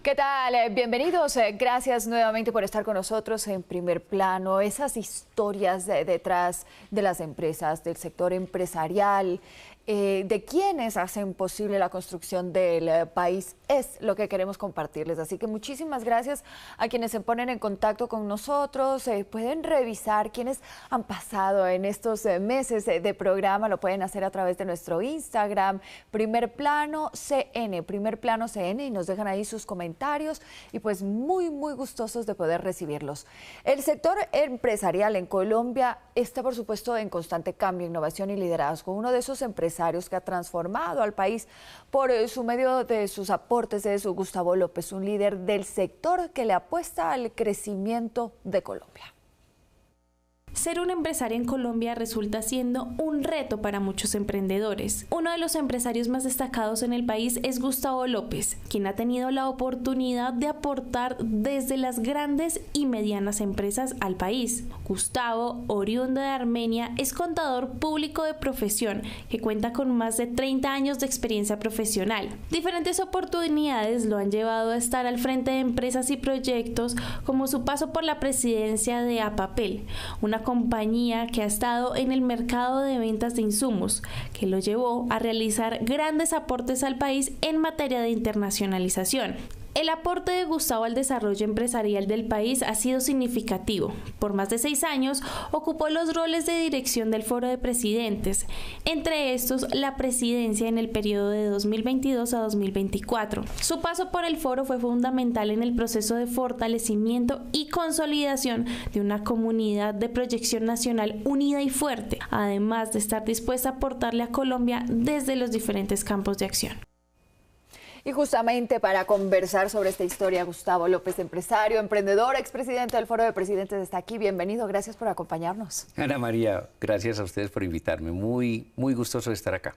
¿Qué tal? Bienvenidos. Gracias nuevamente por estar con nosotros en Primer Plano. Esas historias detrás de las empresas, del sector empresarial, de quienes hacen posible la construcción del país, es lo que queremos compartirles. Así que muchísimas gracias a quienes se ponen en contacto con nosotros. Pueden revisar quienes han pasado en estos meses de programa. Lo pueden hacer a través de nuestro Instagram, Primer Plano CN, y nos dejan ahí sus comentarios y pues muy gustosos de poder recibirlos. El sector empresarial en Colombia está, por supuesto, en constante cambio, innovación y liderazgo. Uno de esos empresarios que ha transformado al país por su medio de sus aportes es Gustavo López, un líder del sector que le apuesta al crecimiento de Colombia. Ser un empresario en Colombia resulta siendo un reto para muchos emprendedores. Uno de los empresarios más destacados en el país es Gustavo López, quien ha tenido la oportunidad de aportar desde las grandes y medianas empresas al país. Gustavo, oriundo de Armenia, es contador público de profesión que cuenta con más de 30 años de experiencia profesional. Diferentes oportunidades lo han llevado a estar al frente de empresas y proyectos, como su paso por la presidencia de Apapel, una compañía que ha estado en el mercado de ventas de insumos, que lo llevó a realizar grandes aportes al país en materia de internacionalización. El aporte de Gustavo al desarrollo empresarial del país ha sido significativo. Por más de 6 años ocupó los roles de dirección del Foro de Presidentes, entre estos la presidencia en el periodo de 2022 a 2024. Su paso por el foro fue fundamental en el proceso de fortalecimiento y consolidación de una comunidad de proyección nacional unida y fuerte, además de estar dispuesta a aportarle a Colombia desde los diferentes campos de acción. Y justamente para conversar sobre esta historia, Gustavo López, empresario, emprendedor, expresidente del Foro de Presidentes, está aquí. Bienvenido, gracias por acompañarnos. Ana María, gracias a ustedes por invitarme. Muy gustoso de estar acá.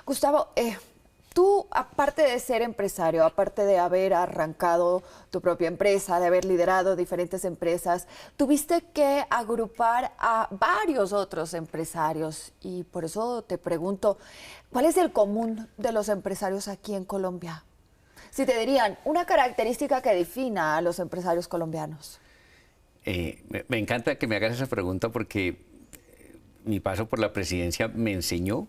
Gustavo, tú, aparte de ser empresario, aparte de haber arrancado tu propia empresa, de haber liderado diferentes empresas, tuviste que agrupar a varios otros empresarios. Y por eso te pregunto, ¿cuál es el común de los empresarios aquí en Colombia? Si te dirían una característica que defina a los empresarios colombianos. Me encanta que me hagas esa pregunta porque mi paso por la presidencia me enseñó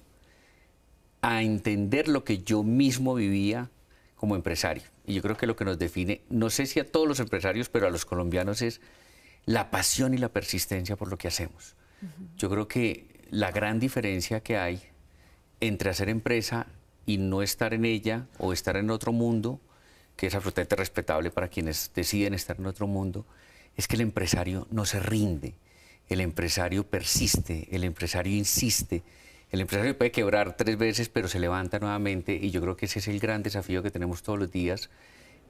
a entender lo que yo mismo vivía como empresario. Y yo creo que lo que nos define, no sé si a todos los empresarios, pero a los colombianos, es la pasión y la persistencia por lo que hacemos. Yo creo que la gran diferencia que hay entre hacer empresa y no estar en ella o estar en otro mundo, que es absolutamente respetable para quienes deciden estar en otro mundo, es que el empresario no se rinde, el empresario persiste, el empresario insiste. El empresario puede quebrar 3 veces, pero se levanta nuevamente, y yo creo que ese es el gran desafío que tenemos todos los días,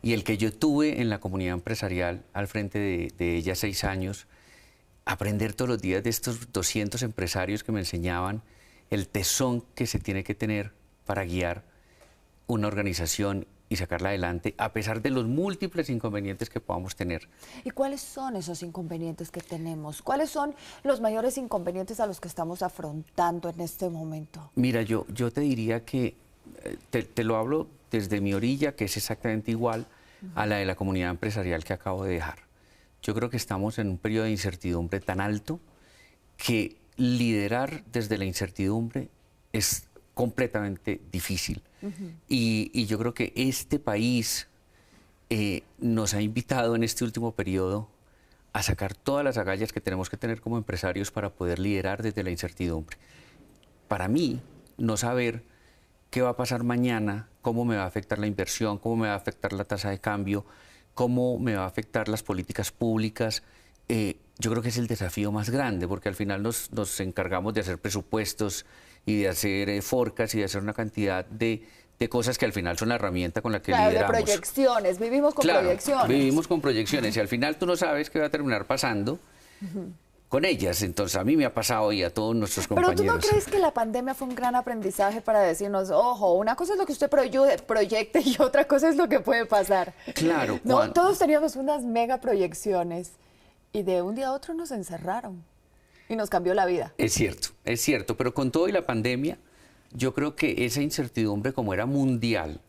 y el que yo tuve en la comunidad empresarial al frente de ella 6 años, aprender todos los días de estos 200 empresarios que me enseñaban el tesón que se tiene que tener para guiar una organización y sacarla adelante, a pesar de los múltiples inconvenientes que podamos tener. ¿Y cuáles son esos inconvenientes que tenemos? ¿Cuáles son los mayores inconvenientes a los que estamos afrontando en este momento? Mira, yo te diría que, te lo hablo desde mi orilla, que es exactamente igual a la de la comunidad empresarial que acabo de dejar. Yo creo que estamos en un periodo de incertidumbre tan alto que liderar desde la incertidumbre es completamente difícil. Y yo creo que este país nos ha invitado en este último periodo a sacar todas las agallas que tenemos que tener como empresarios para poder liderar desde la incertidumbre. Para mí, no saber qué va a pasar mañana, cómo me va a afectar la inversión, cómo me va a afectar la tasa de cambio, cómo me va a afectar las políticas públicas, yo creo que es el desafío más grande, porque al final nos encargamos de hacer presupuestos y de hacer forecast y de hacer una cantidad de cosas que al final son la herramienta con la que lideramos. De proyecciones, vivimos con proyecciones. Vivimos con proyecciones y al final tú no sabes qué va a terminar pasando con ellas. Entonces a mí me ha pasado y a todos nuestros compañeros. Pero ¿tú no crees que la pandemia fue un gran aprendizaje para decirnos, ojo, una cosa es lo que usted proyecte y otra cosa es lo que puede pasar? Claro. No, todos teníamos unas mega proyecciones y de un día a otro nos encerraron y nos cambió la vida. Es cierto, pero con todo y la pandemia, yo creo que esa incertidumbre, como era mundial,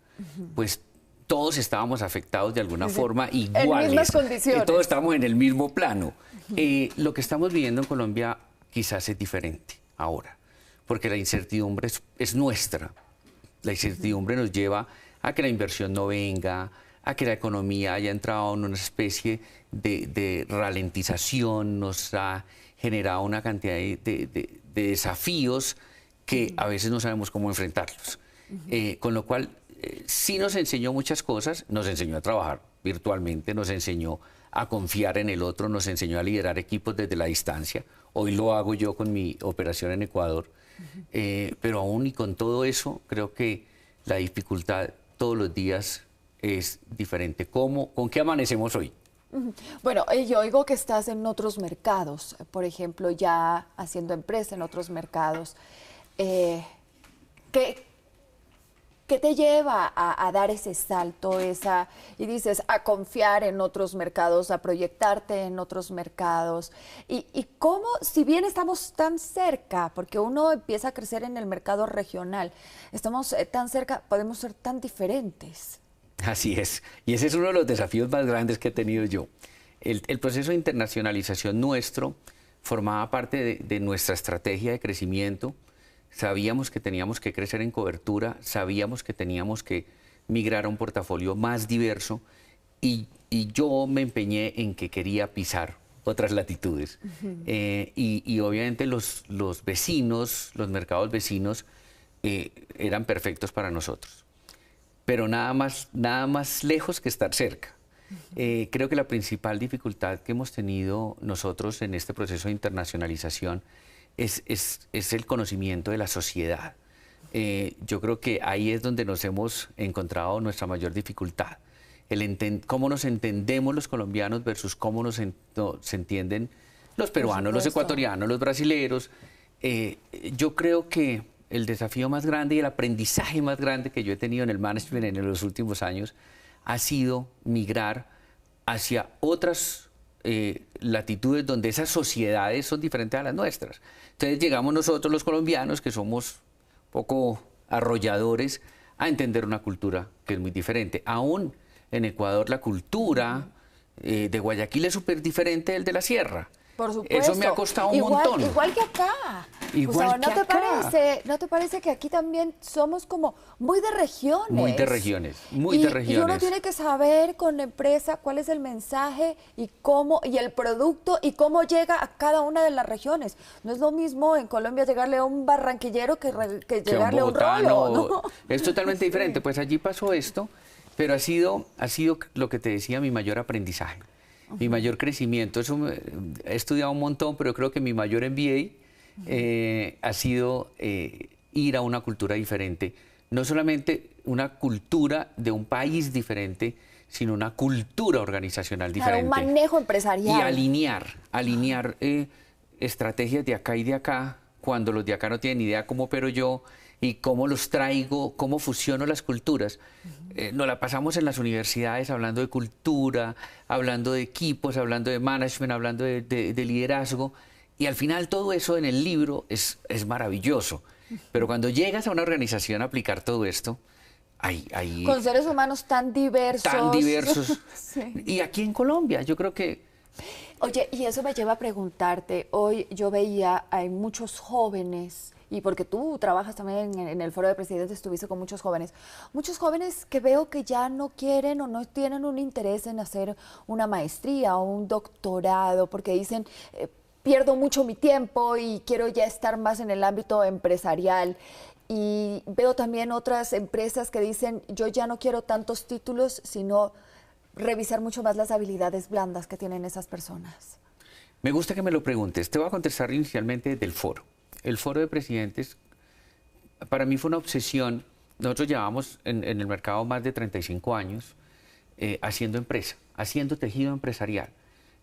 pues todos estábamos afectados de alguna forma iguales. En mismas condiciones. Todos estamos en el mismo plano. Lo que estamos viviendo en Colombia quizás es diferente ahora, porque la incertidumbre es nuestra. La incertidumbre nos lleva a que la inversión no venga, a que la economía haya entrado en una especie de ralentización, nos ha generado una cantidad de desafíos que a veces no sabemos cómo enfrentarlos. Con lo cual, sí nos enseñó muchas cosas, nos enseñó a trabajar virtualmente, nos enseñó a confiar en el otro, nos enseñó a liderar equipos desde la distancia. Hoy lo hago yo con mi operación en Ecuador, pero aún y con todo eso, creo que la dificultad todos los días es diferente. ¿Con qué amanecemos hoy? Bueno, yo oigo que estás en otros mercados, por ejemplo, ya haciendo empresa en otros mercados. ¿Qué te lleva a dar ese salto, y dices, a confiar en otros mercados, a proyectarte en otros mercados? ¿Y cómo, si bien estamos tan cerca, porque uno empieza a crecer en el mercado regional, estamos tan cerca, podemos ser tan diferentes? Así es, y ese es uno de los desafíos más grandes que he tenido yo. El proceso de internacionalización nuestro formaba parte de nuestra estrategia de crecimiento. Sabíamos que teníamos que crecer en cobertura, sabíamos que teníamos que migrar a un portafolio más diverso y yo me empeñé en que quería pisar otras latitudes. Y obviamente los vecinos, los mercados vecinos eran perfectos para nosotros. Pero nada más lejos que estar cerca. Creo que la principal dificultad que hemos tenido nosotros en este proceso de internacionalización es el conocimiento de la sociedad. Yo creo que ahí es donde nos hemos encontrado nuestra mayor dificultad. Cómo nos entendemos los colombianos versus cómo se entienden los peruanos, los ecuatorianos, los brasileros. Yo creo que el desafío más grande y el aprendizaje más grande que yo he tenido en el management en los últimos años ha sido migrar hacia otras latitudes donde esas sociedades son diferentes a las nuestras. Entonces llegamos nosotros los colombianos, que somos un poco arrolladores, a entender una cultura que es muy diferente. Aún en Ecuador la cultura de Guayaquil es súper diferente del de la sierra. Por supuesto. Eso me ha costado un montón. Igual que acá. Igual que acá. ¿No te parece que aquí también somos como muy de regiones? Muy de regiones, muy de regiones. Y uno tiene que saber con la empresa cuál es el mensaje y el producto y cómo llega a cada una de las regiones. No es lo mismo en Colombia llegarle a un barranquillero que llegarle a un rolo, ¿no? Es totalmente diferente. Pues allí pasó esto, pero ha sido lo que te decía, mi mayor aprendizaje. Mi mayor crecimiento. He estudiado un montón, pero creo que mi mayor MBA ha sido ir a una cultura diferente. No solamente una cultura de un país diferente, sino una cultura organizacional diferente. Claro, un manejo empresarial. Y alinear estrategias de acá y de acá, cuando los de acá no tienen idea cómo opero yo, y cómo los traigo, cómo fusiono las culturas. Nos la pasamos en las universidades hablando de cultura, hablando de equipos, hablando de management, hablando de liderazgo, y al final todo eso en el libro es maravilloso. Pero cuando llegas a una organización a aplicar todo esto, con seres humanos tan diversos. Tan diversos. Sí. Y aquí en Colombia, yo creo que... Oye, y eso me lleva a preguntarte, hoy yo veía, hay muchos jóvenes, y porque tú trabajas también en el Foro de Presidentes, estuviste con muchos jóvenes que veo que ya no quieren o no tienen un interés en hacer una maestría o un doctorado, porque dicen, pierdo mucho mi tiempo y quiero ya estar más en el ámbito empresarial. Y veo también otras empresas que dicen, yo ya no quiero tantos títulos, sino revisar mucho más las habilidades blandas que tienen esas personas. Me gusta que me lo preguntes. Te voy a contestar inicialmente del foro. El Foro de Presidentes, para mí fue una obsesión. Nosotros llevamos en el mercado más de 35 años haciendo empresa, haciendo tejido empresarial.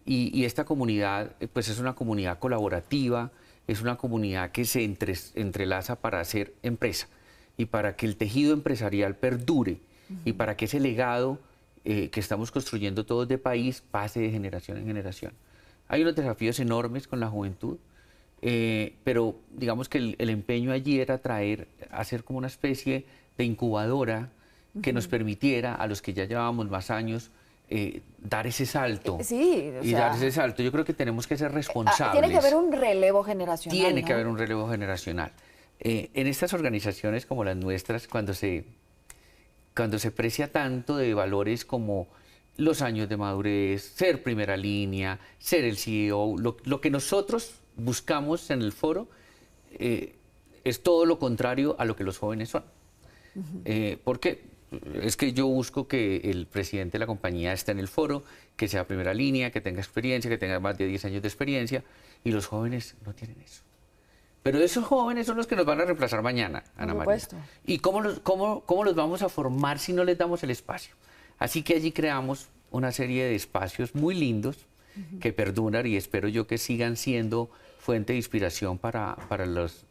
Y esta comunidad, pues es una comunidad colaborativa, es una comunidad que se entrelaza para hacer empresa y para que el tejido empresarial perdure y para que ese legado que estamos construyendo todos de país pase de generación en generación. Hay unos desafíos enormes con la juventud, pero digamos que el empeño allí era hacer como una especie de incubadora que nos permitiera a los que ya llevábamos más años dar ese salto. Sí, y dar ese salto. Yo creo que tenemos que ser responsables. Tiene que haber un relevo generacional. Tiene que haber un relevo generacional. En estas organizaciones como las nuestras, cuando se precia tanto de valores como los años de madurez, ser primera línea, ser el CEO, lo que nosotros buscamos en el foro es todo lo contrario a lo que los jóvenes son. ¿Por qué? Es que yo busco que el presidente de la compañía esté en el foro, que sea primera línea, que tenga experiencia, que tenga más de 10 años de experiencia, y los jóvenes no tienen eso. Pero esos jóvenes son los que nos van a reemplazar mañana, Ana María. Por supuesto. ¿Y cómo los vamos a formar si no les damos el espacio? Así que allí creamos una serie de espacios muy lindos que perduran y espero yo que sigan siendo fuente de inspiración para las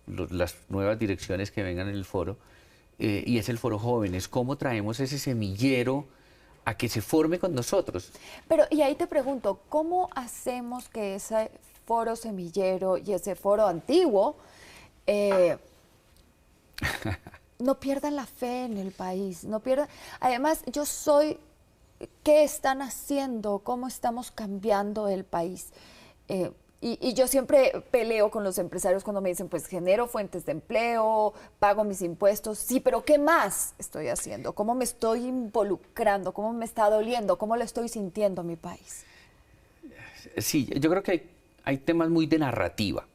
nuevas direcciones que vengan en el foro. Y es el Foro Jóvenes. ¿Cómo traemos ese semillero a que se forme con nosotros? Pero, y ahí te pregunto, ¿cómo hacemos que ese foro semillero y ese foro antiguo no pierdan la fe en el país? No pierdan. Además, ¿qué están haciendo? ¿Cómo estamos cambiando el país? Y yo siempre peleo con los empresarios cuando me dicen, pues genero fuentes de empleo, pago mis impuestos, sí, pero ¿qué más estoy haciendo? ¿Cómo me estoy involucrando? ¿Cómo me está doliendo? ¿Cómo le estoy sintiendo a mi país? Sí, yo creo que hay temas muy de narrativa.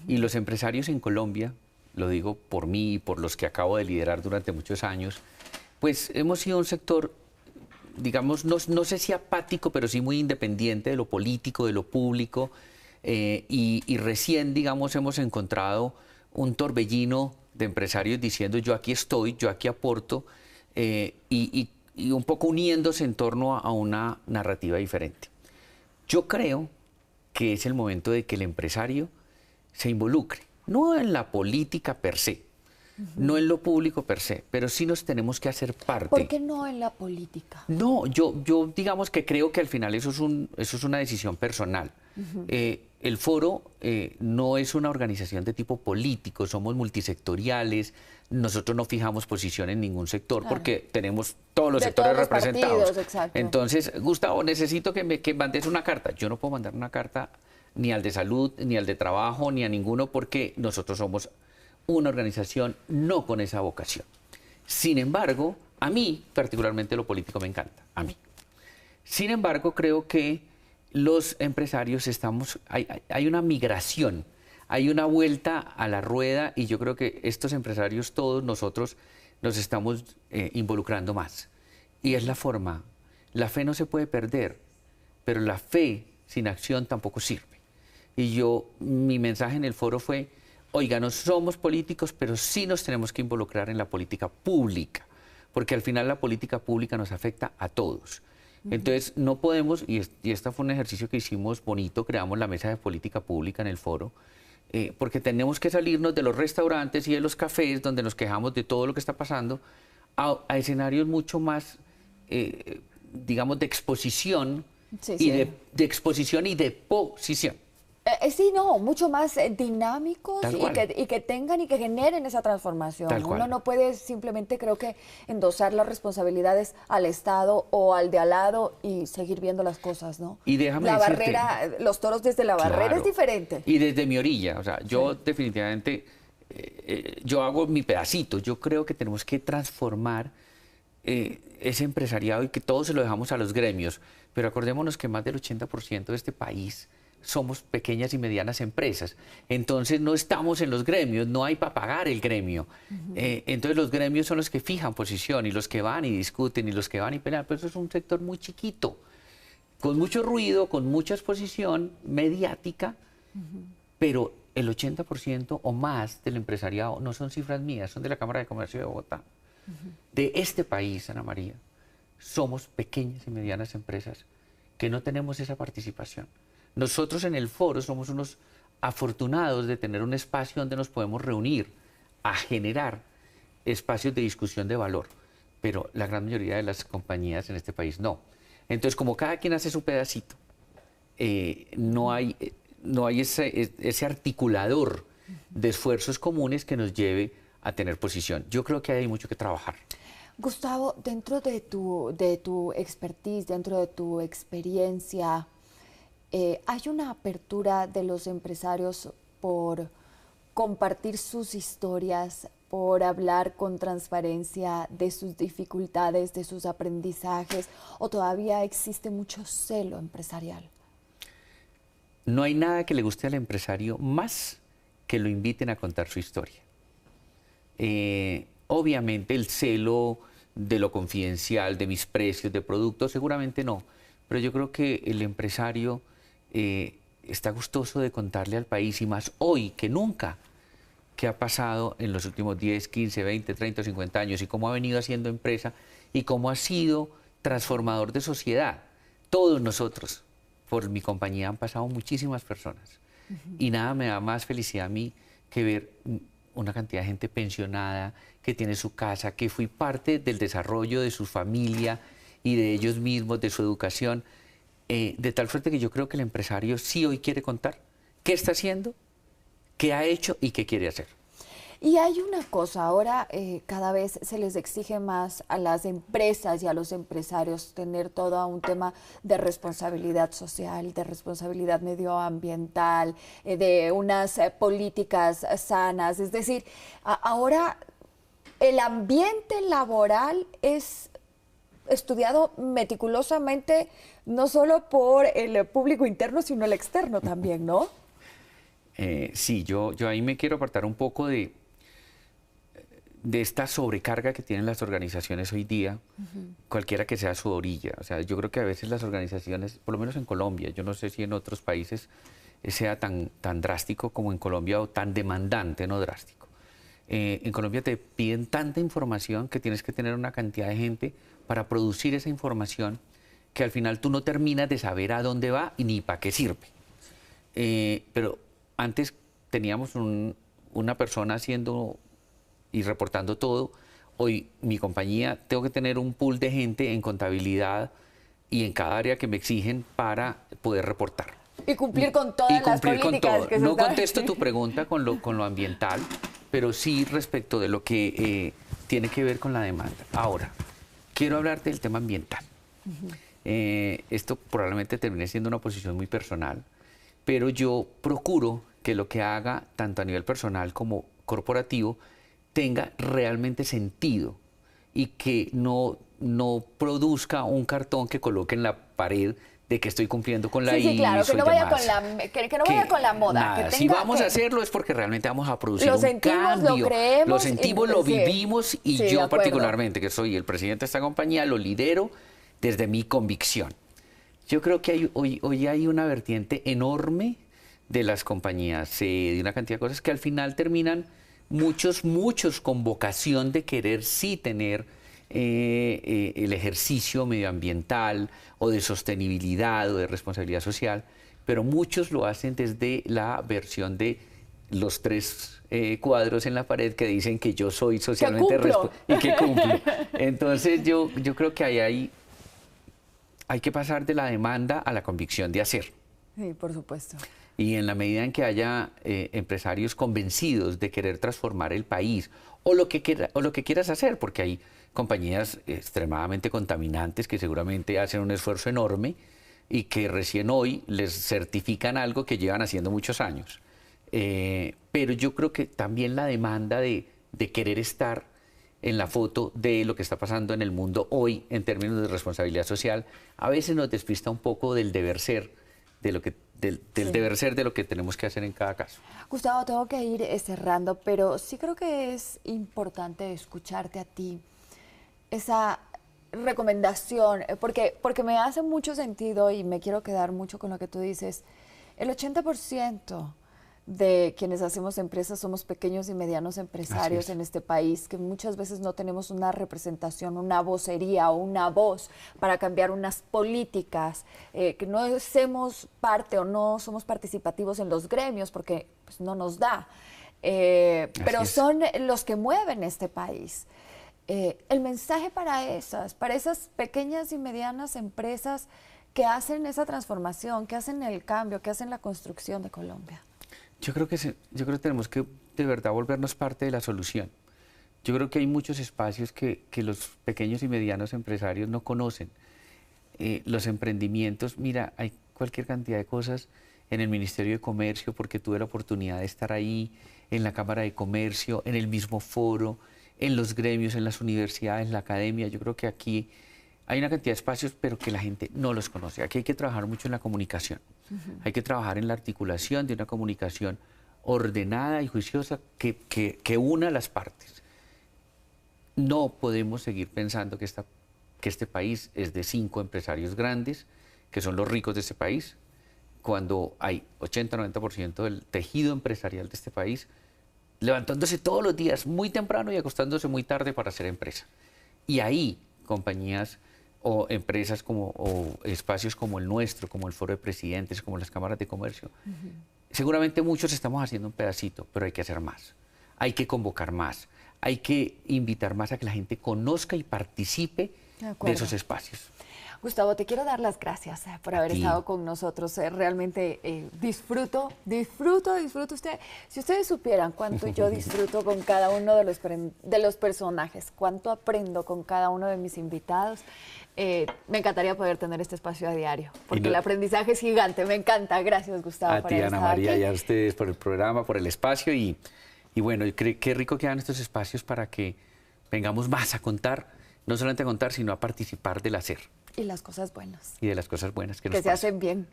Y los empresarios en Colombia, lo digo por mí y por los que acabo de liderar durante muchos años, pues hemos sido un sector, digamos, no sé si apático, pero sí muy independiente de lo político, de lo público. Y recién, digamos, hemos encontrado un torbellino de empresarios diciendo yo aquí estoy, yo aquí aporto, y un poco uniéndose en torno a una narrativa diferente. Yo creo que es el momento de que el empresario se involucre, no en la política per se, no en lo público per se, pero sí nos tenemos que hacer parte. ¿Por qué no en la política? No, yo digamos que creo que al final eso es una decisión personal. El foro no es una organización de tipo político, somos multisectoriales, nosotros no fijamos posición en ningún sector porque tenemos todos los sectores representados. Partidos, entonces, Gustavo, necesito que mandes una carta. Yo no puedo mandar una carta ni al de salud, ni al de trabajo, ni a ninguno, porque nosotros somos una organización no con esa vocación. Sin embargo, a mí particularmente lo político me encanta, a mí. Sin embargo, creo que los empresarios hay una migración, hay una vuelta a la rueda, y yo creo que estos empresarios, todos nosotros, nos estamos involucrando más. Y es la forma. La fe no se puede perder, pero la fe sin acción tampoco sirve. Y mi mensaje en el foro fue, oiga, no somos políticos, pero sí nos tenemos que involucrar en la política pública, porque al final la política pública nos afecta a todos. Entonces, no podemos, y este fue un ejercicio que hicimos bonito, creamos la mesa de política pública en el foro, porque tenemos que salirnos de los restaurantes y de los cafés donde nos quejamos de todo lo que está pasando, a escenarios mucho más, digamos, de exposición, de exposición y de posición. Sí, no, mucho más dinámicos y que tengan y que generen esa transformación. Uno no puede simplemente, creo que, endosar las responsabilidades al Estado o al de al lado y seguir viendo las cosas, ¿no? Y déjame la decirte, barrera, los toros desde la barrera es diferente. Y desde mi orilla, o sea, yo definitivamente, yo hago mi pedacito. Yo creo que tenemos que transformar ese empresariado y que todo se lo dejamos a los gremios. Pero acordémonos que más del 80% de este país somos pequeñas y medianas empresas. Entonces no estamos en los gremios, no hay para pagar el gremio. Entonces los gremios son los que fijan posición y los que van y discuten y los que van y pelean. Pero eso es un sector muy chiquito, con mucho ruido, con mucha exposición mediática, pero el 80% o más del empresariado, no son cifras mías, son de la Cámara de Comercio de Bogotá. De este país, Ana María, somos pequeñas y medianas empresas que no tenemos esa participación. Nosotros en el foro somos unos afortunados de tener un espacio donde nos podemos reunir a generar espacios de discusión de valor, pero la gran mayoría de las compañías en este país no. Entonces, como cada quien hace su pedacito, no hay ese articulador de esfuerzos comunes que nos lleve a tener posición. Yo creo que hay mucho que trabajar. Gustavo, dentro de tu expertise, dentro de tu experiencia, ¿hay una apertura de los empresarios por compartir sus historias, por hablar con transparencia de sus dificultades, de sus aprendizajes, o todavía existe mucho celo empresarial? No hay nada que le guste al empresario más que lo inviten a contar su historia. Obviamente el celo de lo confidencial, de mis precios, de productos, seguramente no, pero yo creo que el empresario está gustoso de contarle al país, y más hoy que nunca, qué ha pasado en los últimos 10, 15, 20, 30 o 50 años y cómo ha venido haciendo empresa y cómo ha sido transformador de sociedad. Todos nosotros, por mi compañía, han pasado muchísimas personas. Y nada me da más felicidad a mí que ver una cantidad de gente pensionada, que tiene su casa, que fui parte del desarrollo de su familia y de ellos mismos, de su educación, de tal suerte que yo creo que el empresario sí hoy quiere contar qué está haciendo, qué ha hecho y qué quiere hacer. Y hay una cosa, ahora cada vez se les exige más a las empresas y a los empresarios tener todo un tema de responsabilidad social, de responsabilidad medioambiental, de unas políticas sanas. Es decir, ahora el ambiente laboral es estudiado meticulosamente no solo por el público interno, sino el externo también, ¿no? Sí, yo ahí me quiero apartar un poco de esta sobrecarga que tienen las organizaciones hoy día, cualquiera que sea su orilla. O sea, yo creo que a veces las organizaciones, por lo menos en Colombia, yo no sé si en otros países sea tan drástico como en Colombia, o tan demandante, no drástico. En Colombia te piden tanta información que tienes que tener una cantidad de gente para producir esa información que al final tú no terminas de saber a dónde va y ni para qué sirve. Pero antes teníamos una persona haciendo y reportando todo. Hoy mi compañía tengo que tener un pool de gente en contabilidad y en cada área que me exigen para poder reportar. Y cumplir con todas las políticas que se No están... contesto tu pregunta con lo ambiental, pero sí respecto de lo que tiene que ver con la demanda. Ahora, quiero hablarte del tema ambiental. Esto probablemente termine siendo una posición muy personal, pero yo procuro que lo que haga, tanto a nivel personal como corporativo, tenga realmente sentido y que no produzca un cartón que coloque en la pared de que estoy cumpliendo con la ISO. Sí, claro, que no vaya demás. vaya con la moda. Nada, que si vamos a hacerlo es porque realmente vamos a producir lo un sentimos, cambio. lo creemos. Lo sentimos, lo vivimos, y sí, yo particularmente, que soy el presidente de esta compañía, lo lidero desde mi convicción. Yo creo que hoy hay una vertiente enorme de las compañías, de una cantidad de cosas que al final terminan muchos con vocación de querer sí tener el ejercicio medioambiental o de sostenibilidad o de responsabilidad social, pero muchos lo hacen desde la versión de los 3 cuadros en la pared que dicen que yo soy socialmente responsable y que cumplo. Entonces yo creo que hay que pasar de la demanda a la convicción de hacer. Sí, por supuesto. Y en la medida en que haya empresarios convencidos de querer transformar el país o lo que quieras hacer, porque hay compañías extremadamente contaminantes que seguramente hacen un esfuerzo enorme y que recién hoy les certifican algo que llevan haciendo muchos años. Pero yo creo que también la demanda de querer estar en la foto de lo que está pasando en el mundo hoy en términos de responsabilidad social a veces nos despista un poco del deber ser, del deber ser de lo que tenemos que hacer en cada caso. Gustavo, tengo que ir cerrando, pero sí creo que es importante escucharte a ti, esa recomendación, porque me hace mucho sentido y me quiero quedar mucho con lo que tú dices. El 80% de quienes hacemos empresas somos pequeños y medianos empresarios en este país, que muchas veces no tenemos una representación, una vocería o una voz para cambiar unas políticas, que no hacemos parte o no somos participativos en los gremios porque pues, no nos da, pero son los que mueven este país. El mensaje para esas pequeñas y medianas empresas que hacen esa transformación, que hacen el cambio, que hacen la construcción de Colombia. Yo creo que tenemos que de verdad volvernos parte de la solución. Yo creo que hay muchos espacios que los pequeños y medianos empresarios no conocen. Los emprendimientos, mira, hay cualquier cantidad de cosas en el Ministerio de Comercio, porque tuve la oportunidad de estar ahí, en la Cámara de Comercio, en el mismo foro, en los gremios, en las universidades, en la academia. Yo creo que aquí hay una cantidad de espacios, pero que la gente no los conoce. Aquí hay que trabajar mucho en la comunicación. Hay que trabajar en la articulación de una comunicación ordenada y juiciosa que una las partes. No podemos seguir pensando que este país es de 5 empresarios grandes, que son los ricos de este país, cuando hay 80-90% del tejido empresarial de este país levantándose todos los días muy temprano y acostándose muy tarde para hacer empresa. Y ahí compañías o empresas o espacios como el nuestro, como el Foro de Presidentes, como las cámaras de comercio, seguramente muchos estamos haciendo un pedacito, pero hay que hacer más. Hay que convocar más, hay que invitar más a que la gente conozca y participe de esos espacios. Gustavo, te quiero dar las gracias por haber estado con nosotros. Realmente disfruto usted. Si ustedes supieran cuánto yo disfruto con cada uno de los personajes, cuánto aprendo con cada uno de mis invitados, me encantaría poder tener este espacio a diario, porque el aprendizaje es gigante. Me encanta. Gracias, Gustavo. A ti, Ana María, y a ustedes por el programa, por el espacio. Y bueno, qué rico que hagan estos espacios para que vengamos más a contar, no solamente a contar, sino a participar del hacer. Y las cosas buenas. Y de las cosas buenas que se hacen bien.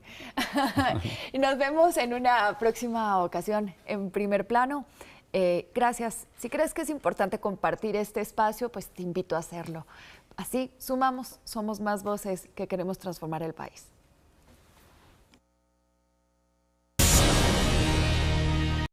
Y nos vemos en una próxima ocasión en Primer Plano. Gracias. Si crees que es importante compartir este espacio, pues te invito a hacerlo. Así sumamos, somos más voces que queremos transformar el país.